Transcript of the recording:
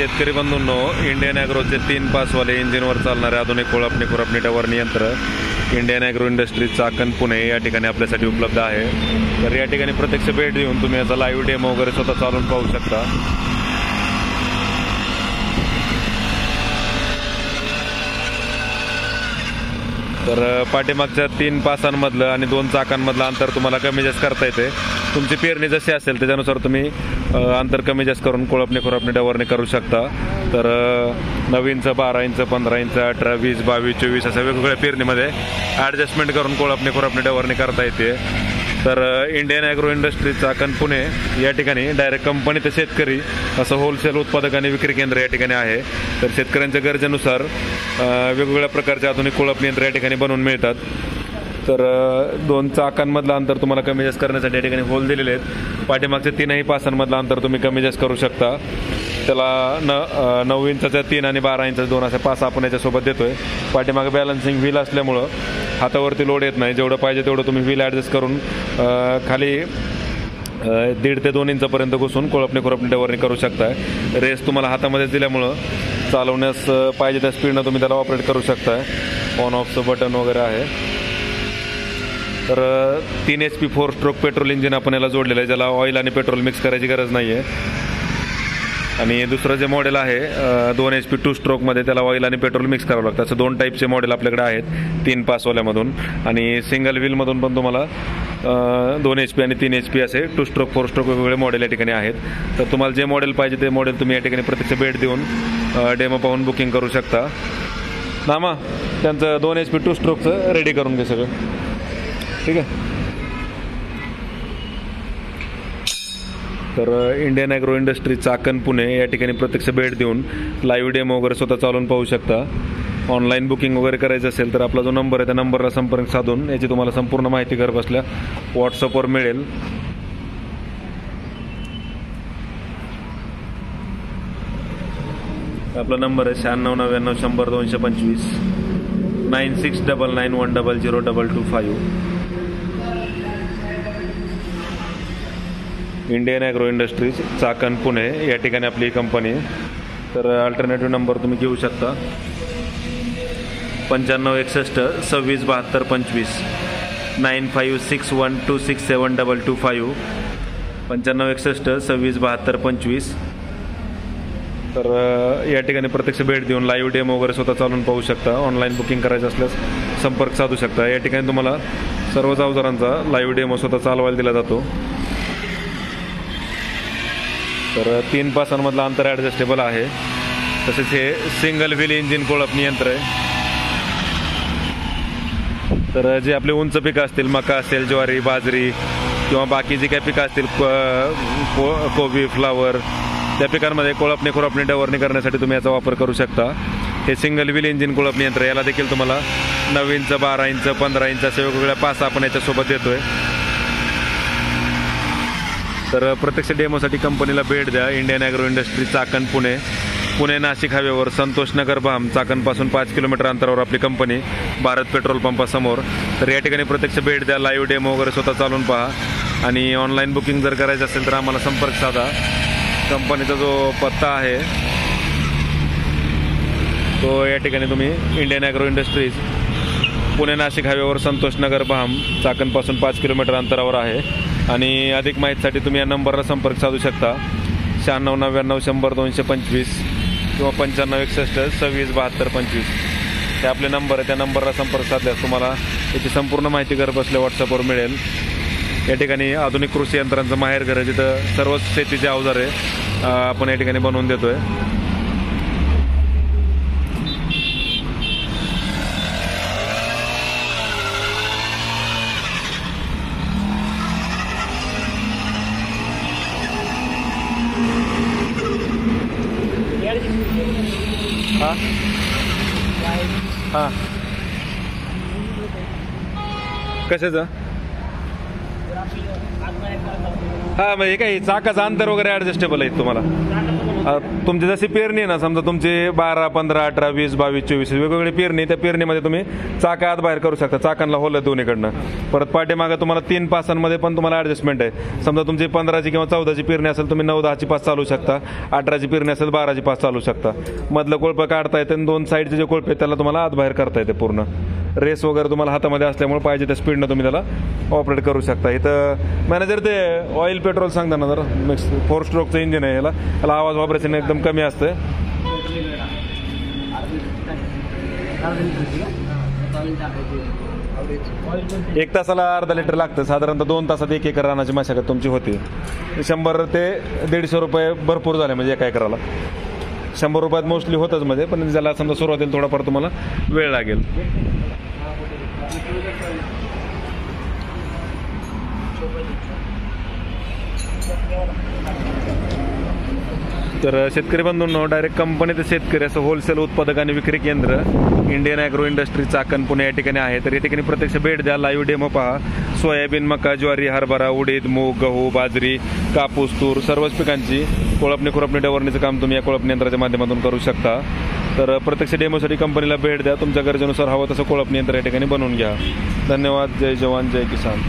शेतकरी बंधूंनो, इंडियन ॲग्रोचे 3 पासवाले इंजिनवर चालणारे आधुनिक कोळपणी खुरपणी डवरणी यंत्र Indian agro industries Chakan Pune या ठिकाणी आपल्यासाठी उपलब्ध आहे। तर या ठिकाणी प्रत्यक्ष भेट देऊन तुम्ही याचा लाईव्ह डेमो वगैरे स्वतः चालून पाहू शकता। तर पाठीमागच्या 3 पासांमधलं आणि 2 चाकांमधलं अंतर तुम्हाला कमी जास्त करता येते। तुमची पेरणी जशी असेल त्याच्यानुसार तुम्ही अंतर कमी जास्त करून कोळपणी खुरपणी डवरणी करू शकता। तर 9 इंच 12 इंच 15 इंच 18 20 22 24 अशा वेगवेगळ्या पेरणीमध्ये ॲडजस्टमेंट करून कोळपणी खुरपणी डवरणी करता येते। तर Indian agro industries Chakan Pune या ठिकाणी डायरेक्ट कंपनी ते शेतकरी असं होलसेल उत्पादक आणि विक्री केंद्र या ठिकाणी आहे। तर शेतकऱ्यांच्या गरजेनुसार वेगवेगळ्या प्रकारचे आधुनिक कोळपणी यंत्र या ठिकाणी बनवून मिळतात। तर 2 चाकांमधलं अंतर तुम्हाला कमी जास्त करण्यासाठी या ठिकाणी होल दिलेले आहेत। पाठीमागच्या 3ही पासांमधलं अंतर तुम्ही कमी जास्त करू शकता। त्याला 9 इंचाच्या 3 आणि 12 इंचाच्या 2 असे पास आपण याच्यासोबत देतोय। पाठीमागे बॅलन्सिंग व्हील असल्यामुळं हातावरती लोड येत नाही। जेवढं पाहिजे तेवढं तुम्ही व्हील ॲडजस्ट करून खाली 1.5 ते 2 इंचापर्यंत घुसून कोळपणी खुरपणी डवरणी करू शकताय। रेस तुम्हाला हातामध्ये दिल्यामुळं चालवण्यास पाहिजे त्या स्पीडनं तुम्ही त्याला ऑपरेट करू शकताय। ऑन ऑफचं बटन वगैरे आहे। तर 3 HP 4 स्ट्रोक पेट्रोल इंजिन आपण याला जोडलेलं आहे, ज्याला ऑइल आणि पेट्रोल मिक्स करायची गरज नाही आहे। आणि दुसरं जे मॉडेल आहे 2 HP 2 स्ट्रोकमध्ये त्याला ऑइल आणि पेट्रोल मिक्स करावं लागतं। असं 2 टाईपचे मॉडेल आपल्याकडे आहेत 3 पासवाल्यामधून। आणि सिंगल व्हीलमधून पण तुम्हाला 2 HP आणि 3 HP असे 2 स्ट्रोक 4 स्ट्रोक वेगवेगळे मॉडेल या ठिकाणी आहेत। तर तुम्हाला जे मॉडेल पाहिजे ते मॉडेल तुम्ही या ठिकाणी प्रत्यक्ष भेट देऊन डेमो पाहून बुकिंग करू शकता। नामा त्यांचं 2 HP 2 स्ट्रोकचं रेडी करून घे सगळं, ठीक आहे। तर Indian agro industries Chakan Pune या ठिकाणी प्रत्यक्ष भेट देऊन लाईव्ह डेमो वगैरे स्वतः चालून पाहू शकता। ऑनलाईन बुकिंग वगैरे करायचं असेल तर आपला जो नंबर आहे त्या नंबरला संपर्क साधून याची तुम्हाला संपूर्ण माहिती घर बसल्या व्हॉट्सअपवर मिळेल। आपला नंबर आहे 96 99 100 225 9699100225। Indian agro industries Chakan Pune या ठिकाणी आपली कंपनी। तर अल्टरनेटिव्ह नंबर तुम्ही घेऊ शकता 95 61 26 72 25 9561267225 95 61 26 72 25। तर या ठिकाणी प्रत्यक्ष भेट देऊन लाईव्ह डेमो वगैरे स्वतः चालून पाहू शकता। ऑनलाईन बुकिंग करायचं असल्यास संपर्क साधू शकता। या ठिकाणी तुम्हाला सर्वच अवजारांचा लाईव्ह डेमो स्वतः चालवायला दिला जातो। तर 3 पासांमधलं अंतर ॲडजस्टेबल आहे। तसेच हे सिंगल व्हील इंजिन कोळपणी यंत्र आहे। तर जे आपले उंच पिकं असतील, मका असेल, ज्वारी, बाजरी किंवा बाकी जी काही पिकं असतील, कोबी, फ्लावर, त्या पिकांमध्ये कोळपणी खुरपणी डवरणी करण्यासाठी तुम्ही याचा वापर करू शकता। हे सिंगल व्हील इंजिन कोळपणी यंत्र, याला देखील तुम्हाला 9 इंच 12 इंच 15 इंच असे वेगवेगळ्या पास आपण याच्यासोबत देतोय। तर प्रत्यक्ष डेमोसाठी कंपनीला भेट द्या। Indian agro industries Chakan Pune, Pune Nashik हायवेवर संतोषनगर भाम चाकणपासून 5 किलोमीटर अंतरावर आपली कंपनी, भारत पेट्रोल पंपासमोर। तर या ठिकाणी प्रत्यक्ष भेट द्या, लाईव्ह डेमो वगैरे स्वतः चालून पहा। आणि ऑनलाईन बुकिंग जर करायचं असेल तर आम्हाला संपर्क साधा। कंपनीचा जो पत्ता आहे तो या ठिकाणी तुम्ही Indian agro industries Pune Nashik हायवेवर संतोषनगर भाम चाकणपासून 5 किलोमीटर अंतरावर आहे। आणि अधिक माहितीसाठी तुम्ही या नंबरला संपर्क साधू शकता 96 99 100 225 किंवा 95 61 26 72 25 हे आपले नंबर आहे। त्या नंबरला संपर्क साधल्यास तुम्हाला याची संपूर्ण माहिती घर बसल्या व्हॉट्सअपवर मिळेल। या ठिकाणी आधुनिक कृषी यंत्रांचं माहेर घर आहे, जिथं सर्वच शेतीचे अवजारे आपण या ठिकाणी बनवून देतोय। हां हां कशाचं हा म्हणजे काय चाकाचं अंतर वगैरे ऍडजस्टेबल आहे तुम्हाला. तुमची जशी पेरणी आहे ना, समजा तुमची 12, 15, 18, 20, 22, 24 वेगवेगळी पेरणी, त्या पेरणीमध्ये तुम्ही चाका आत बाहेर करू शकता, चाकांना होल दोन्हीकडनं. परत पाठीमागं तुम्हाला 3 पासांमध्ये पण तुम्हाला ऍडजस्टमेंट आहे. समजा तुमची 15ची किंवा 14ची पेरणी असेल, तुम्ही 9, 10ची पास चालू शकता. 18ची पेरणी असेल, 12ची पास चालू शकता. मधलं कोळपं काढता येते आणि 2 साईडचे जे कोळपे त्याला तुम्हाला आत बाहेर करता येते. पूर्ण रेस वगैरे तुम्हाला हातामध्ये असल्यामुळे पाहिजे त्या स्पीडनं तुम्ही त्याला ऑपरेट करू शकता. इथं मॅनेजर ते ऑइल पेट्रोल सांगता ना, जर मिक्स 4 स्ट्रोकचं इंजिन आहे, याला आवाज व्हायब्रेशन एकदम कमी असतं. एक तासाला अर्धा लिटर लागतं. साधारणतः 2 तासात 1 एकर रानाची मशागत तुमची होती. 100 ते 150 रुपये भरपूर झाले म्हणजे एका एकराला. 100 रुपयात मोस्टली होतच मध्ये, पण ज्याला समजा सुरुवातीला थोडाफार तुम्हाला वेळ लागेल. तर शेतकरी बंधूंनो, डायरेक्ट कंपनी ते शेतकरी असं होलसेल उत्पादक आणि विक्री केंद्र Indian agro industry Chakan Pune या ठिकाणी आहे. तर या ठिकाणी प्रत्यक्ष भेट द्या, लाईव्ह डेमो पहा. सोयाबीन, मका, ज्वारी, हरभरा, उडीद, मूग, गहू, बाजरी, कापूस, तूर सर्वच पिकांची कोळपणी खुरपणी डवरणीचं काम तुम्ही या कोळपणी यंत्राच्या माध्यमातून करू शकता. तर प्रत्यक्ष डेमोसाठी कंपनीला भेट द्या. तुमच्या गरजेनुसार हवं तसं कोळपणी यंत्र या ठिकाणी बनवून घ्या. धन्यवाद. जय जवान, जय किसान.